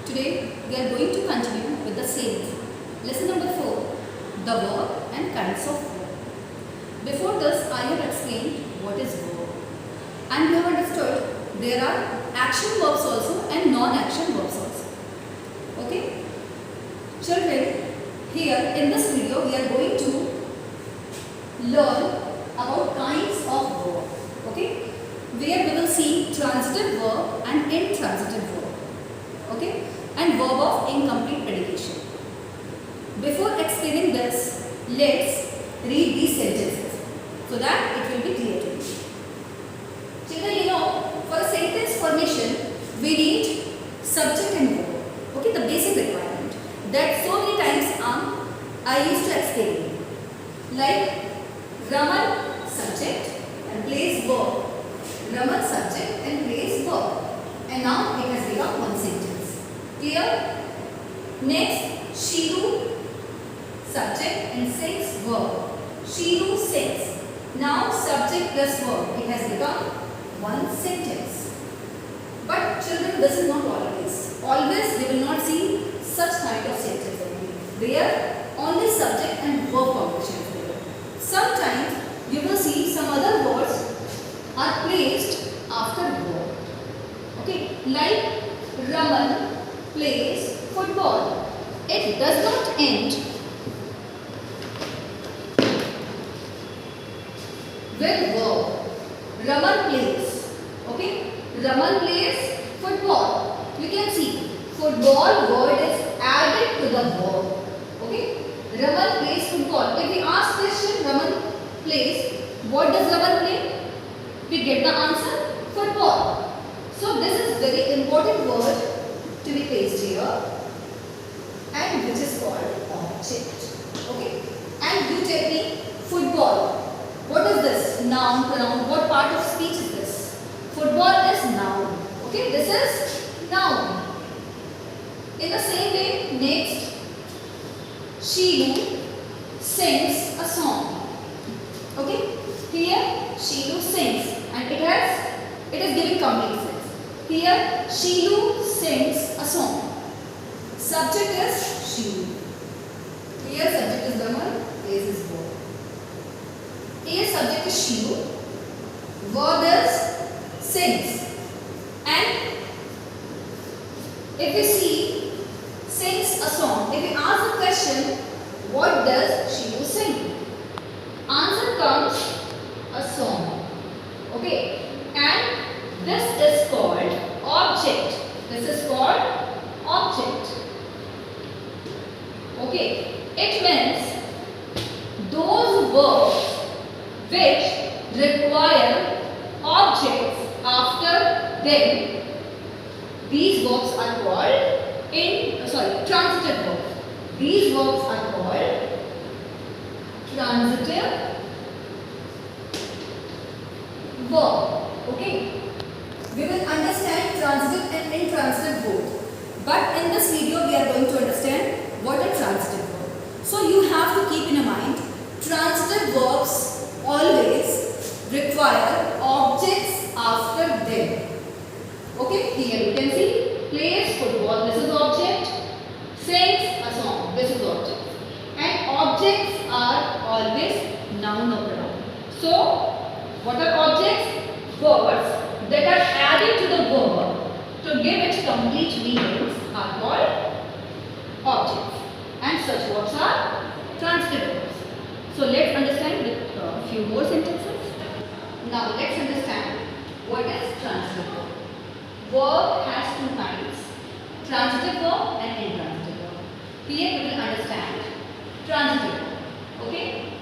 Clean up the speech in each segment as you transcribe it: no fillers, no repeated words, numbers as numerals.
Today we are going to continue with the same. Lesson number 4, the verb and kinds of verb. Before this I have explained what is verb and we have understood there are action verbs also and non-action verbs also. Okay? Children, here in this video we are going to learn about kinds of verb. Okay? Where we will see transitive verb and intransitive verb. Okay? And verb of incomplete predication. Before explaining this, let's read these sentences so that it will be clear to you. Children, you know, for a sentence formation, we need subject and verb. Okay, the basic requirement that so many times I used to explain. Like Raman subject and place verb. Raman subject and place verb. And now it has become one sentence. Clear? Next, Shiru subject and sings verb. Shiru sings. Now subject plus verb. It has become one sentence. But children, this is not always. Always we will not see such kind of sentence only. Where only subject and verb combination is there. Sometimes you will see some other words are placed after verb. Okay, like Raman plays football. It does not end with verb. Raman plays. Okay, Raman plays football. You can see football word is added to the verb. Okay, Raman plays football. If we ask question, Raman plays, what does Raman play? We get the answer, football. So this is very important word to be placed here and which is called object. Okay, and you tell me football. What is this? Noun, pronoun. What part of speech is this? Football is noun. Okay, this is noun. In the same way, next, Shilu sings a song. Okay, here Shilu sings and it is giving complete sense. Here Shilu sings a song. Subject is Shilu. Here subject is Raman, place is verb. Here subject is Shilu. Verb is sings. And if we see sings a song, if we ask the question, what does Shilu sing? Answer comes a song. Okay, and this is called object. This is called object. Okay, it means those verbs which require objects after them. These verbs are called transitive verbs. These verbs are called transitive verb. Okay, we will understand transitive and intransitive both. But in this video we are going to understand what a transitive verb. So you have to keep in mind transitive verbs always require objects after them. Okay, here you can see plays football, this is object, sings a song, this is object. And objects are always noun or pronoun. So what are objects? Words that are added to the verb to give it complete meanings are called objects. And such verbs are transitive verbs. So let's understand with a few more sentences. Now let's understand what is transitive verb. Verb has two kinds, transitive verb and intransitive verb. Here we will understand transitive verb. Okay?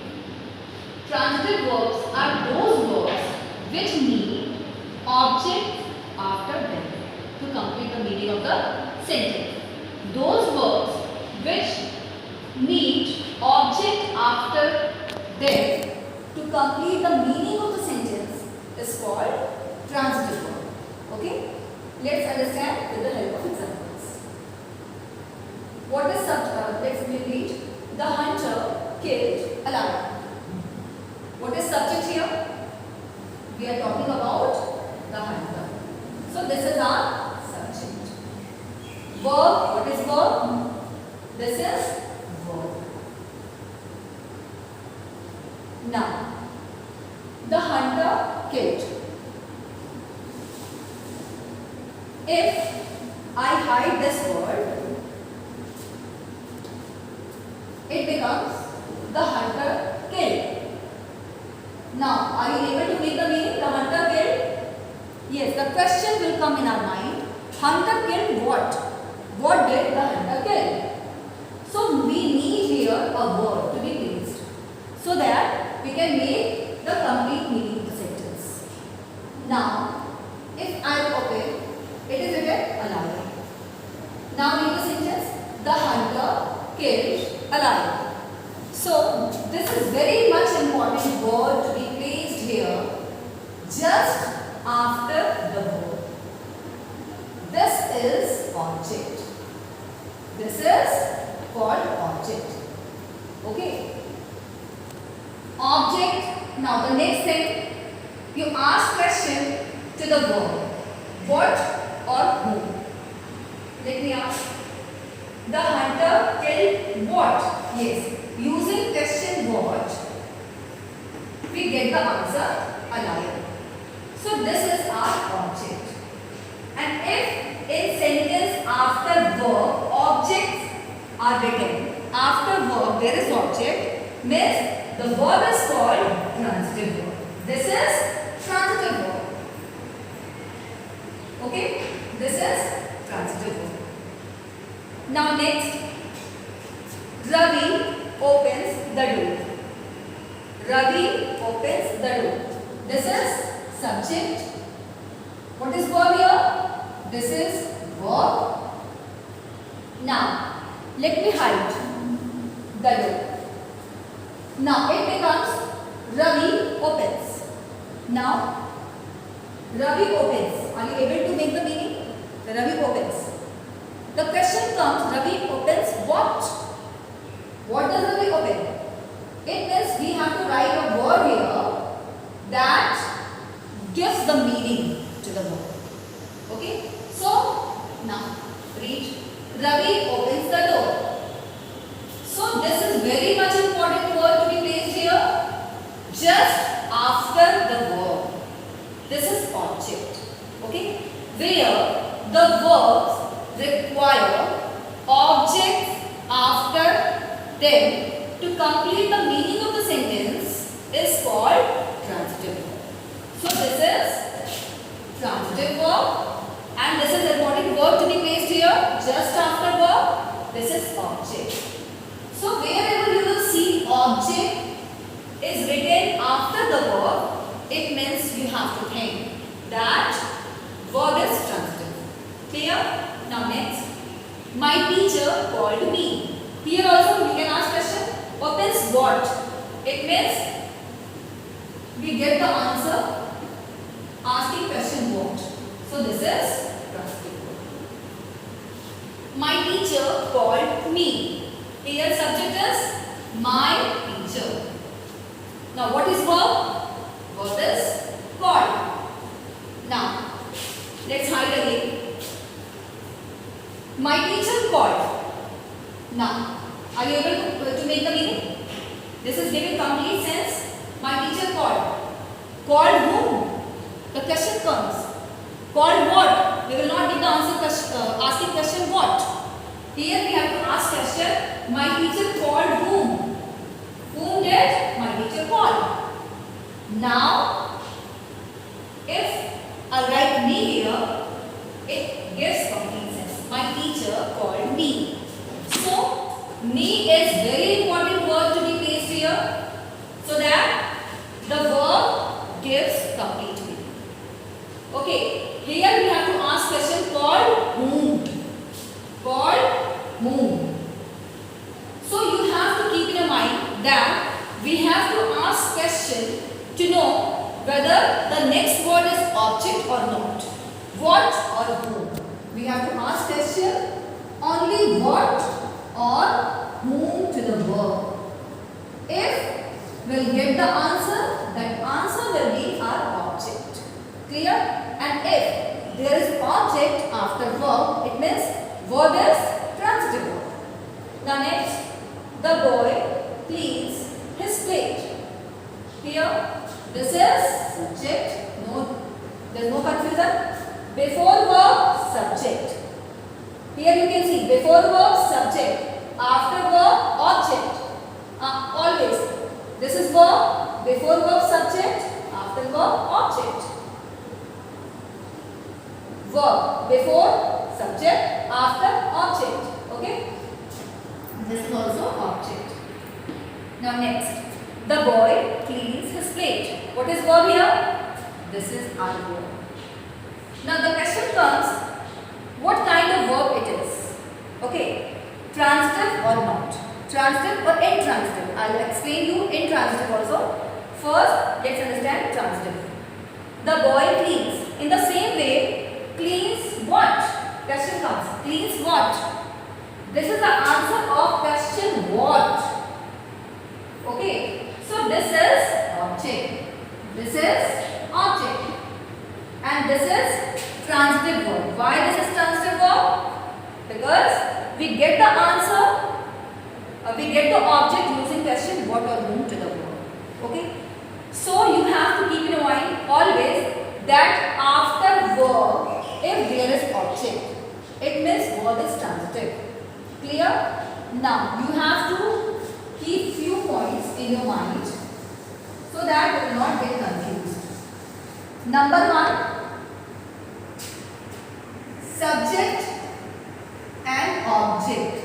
Transitive verbs are those verbs which need objects after them to complete the meaning of the sentence. Those verbs which need object after them to complete the meaning of the sentence is called transitive verb. Okay? Let's understand with the help of examples. What is let's read. The hunter killed a lion. What is subject here? We are talking about the hunter. So this is our subject. Verb. What is verb? This is verb. Now, the hunter killed. If I hide this word, it becomes the hunter killed. Now, are you able to make the meaning? The hunter killed? Yes, the question will come in our mind. Hunter killed what? What did the hunter kill? So, we need here a word to be placed so that we can make the complete meaning of the sentence. Now, if I open, it is written a lion. Now, make the sentence. The hunter killed a lion. So, this is very much important word to be placed here just after the verb. This is object. This is called object. Okay. Object. Now, the next thing, you ask question to the verb. What or whom? Let me ask. The hunter killed what? Yes. Using question what, we get the answer a lion. So this is our object. And if in sentence after verb objects are written, after verb there is object, means the verb is called transitive verb. This is transitive verb. Okay? This is transitive verb. Now next, Ravi opens the door. Ravi opens the door. This is subject. What is verb here? This is verb. Now, let me hide the door. Now, it becomes Ravi opens. Now, Ravi opens. Are you able to make the meaning? Ravi opens. The question comes, Ravi opens what? What does Ravi open? It means we have to write a word here that gives the meaning to the word. Okay? So, now read. Ravi opens the door. So, this is very much important word to be placed here just after the verb. This is object. Okay? Where the verbs require objects after them to complete the meaning of the sentence is called transitive verb. So this is transitive verb and this is important verb to be placed here just after verb. This is object. So wherever you will see object is written after the verb, it means you have to think that verb is transitive. Clear? Now next, my teacher called me. Here also we can ask question, opens what? It means we get the answer asking question what. So this is transitive verb. My teacher called me. Here subject is my teacher. Now what is verb? Verb is called. Now let's hide again. My teacher called. Now, are you able to make the meaning? This is giving complete sense. My teacher called. Called whom? The question comes. Called what? We will not give the answer asking question what. Here we have to ask question. My teacher called whom? Whom did my teacher call? Now, if I write me here, it gives complete sense. My teacher called me. So, me is very important word to be placed here so that the verb gives complete meaning. Okay, here we have to ask question called whom. Called whom. So, you have to keep in mind that we have to ask question to know whether the next word is object or not. What or whom. We have to ask question only what or whom to the verb. If we'll get the answer, that answer will be our object. Clear? And if there is object after verb, it means Verb is transitive verb. Now next, the boy cleans his plate. Here, this is subject. No, there is no confusion. Before verb, subject. Here you can see before verb, subject. After verb, object. Always. This is verb. Before verb, subject. After verb, object. Verb before subject, after object. Okay. This is also object. Now next, the boy cleans his plate. What is verb here? This is our verb. Now the question comes, what kind of verb it is? Okay, transitive or not? Transitive or intransitive? I will explain you intransitive also. First, let's understand transitive. The boy cleans. In the same way, cleans what? Question comes. Cleans what? This is the answer of question what. Okay. So this is object. This is object. And this is transitive verb. Why this is transitive verb? Because we get the answer, we get the object using question what or whom to the verb. Okay. So you have to keep in mind always that after verb, if there is object, it means verb is transitive. Clear? Now you have to keep few points in your mind so that you will not get confused. Number 1, subject and object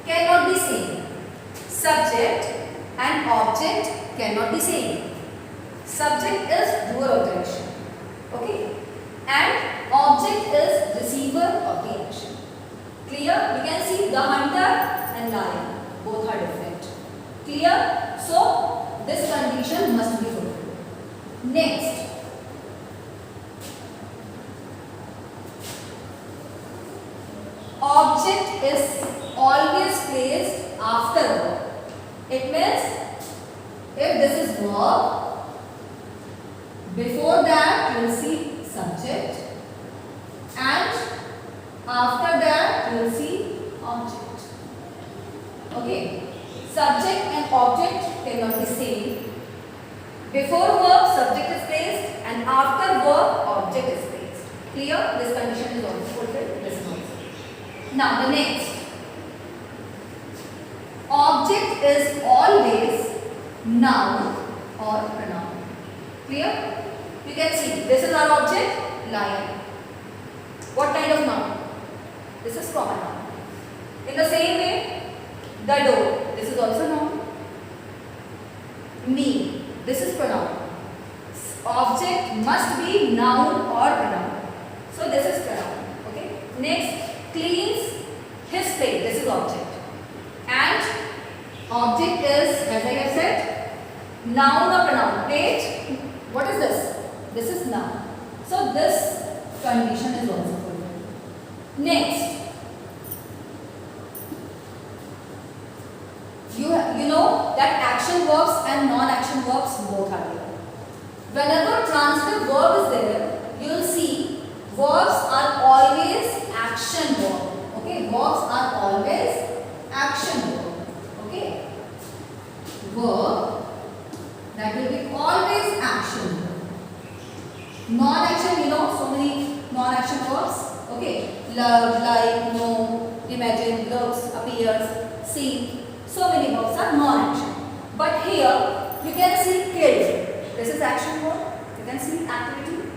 cannot be same. Subject and object cannot be same. Subject is doer of the action. Okay. And object is receiver of the action. Clear? You can see the hunter and lion. Both are different. Clear? So, this condition must be fulfilled. Next. Object is always placed after verb. It means, if this is verb, before that you will see subject, and after that you will see object. Okay. Subject and object cannot be same. Before verb, subject is placed, and after verb, object is placed. Clear? This condition is also fulfilled. This is also. Now the next. Object is always noun or pronoun. Clear? You can see this is our object, lion. What kind of noun? This is common noun. In the same way, the door. This is also noun. Me. This is pronoun. Object must be noun or pronoun. So this is pronoun. Okay. Next, cleans his plate. This is object. And object is, as I have said, noun or pronoun. Plate. What is this? This is noun. So this condition is also fulfilled. Next, you know that action verbs and non-action verbs both are there. Whenever transitive verb is there, you will see verbs are always action verb. Okay, verbs are always action verb. Okay, verb that will be always action verb. Non-action, you know, so many non-action verbs. Okay, love, like, know, imagine, looks, appears, see. So many verbs are non-action. But here you can see killed. This is action verb. You can see activity.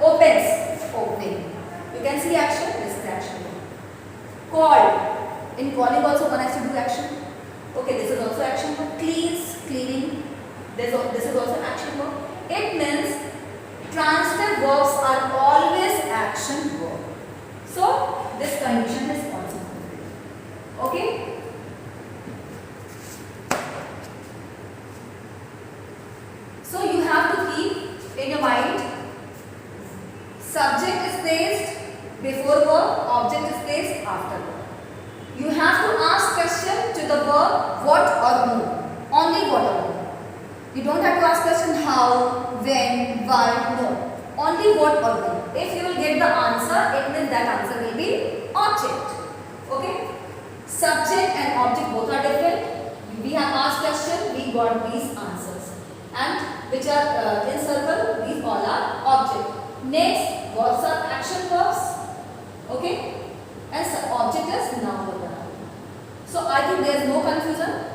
Opens, opening. You can see action. This is action verb. Called. In calling also one has to do action. Okay, this is also action verb. Cleans, cleaning. This is also action verb. It means transitive verbs are always action verb. So this condition is also fulfilled. Okay. So you have to keep in your mind, subject is placed before verb, object is placed after verb. You have to ask question to the verb what or who. Only what or who. You don't have to ask question how, when, why, no. only what or when. If you will get the answer, it means that answer will be object. Okay. Subject and object both are different. We have asked question, we got these answers, and which are in circle, these all are object. Next, verbs are action verbs. Okay, and object is noun. So I think there is no confusion.